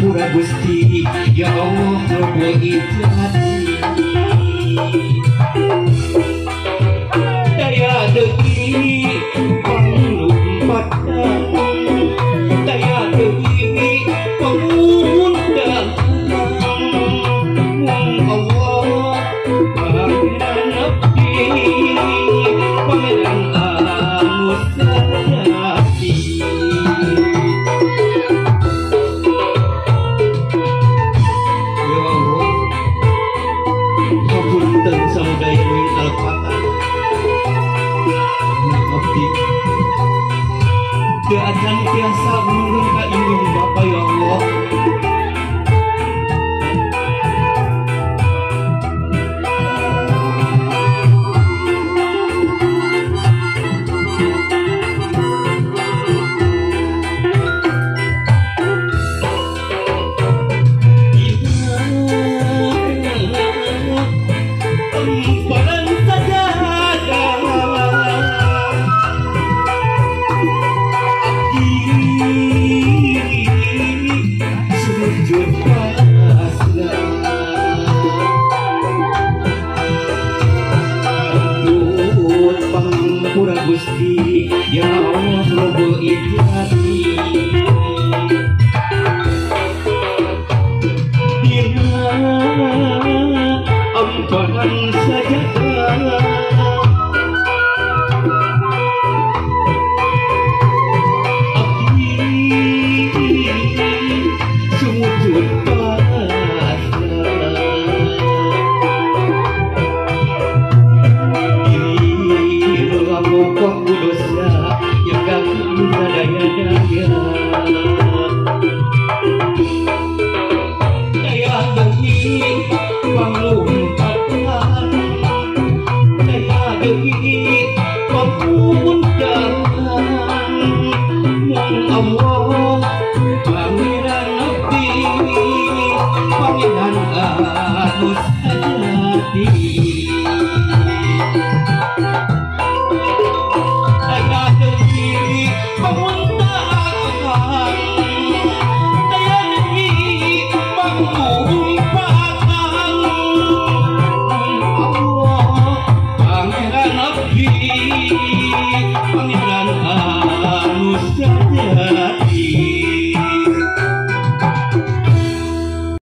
Pura Gusti ya Allah Rabbul Izzati daya deui panglumpat daya deui pangundang Allah pangeran abdi pangeran anu sajati dan samudaya min al-fatah abdi teu acan tiasa nurun ka indung Bapa ya Allah Pura Gusti ya Allah Rabbul Izzati dina amparan sajada abdi sumujud daya deui panglumpat daya deui pangundang Allah pangeran abdi pangeran anu sajati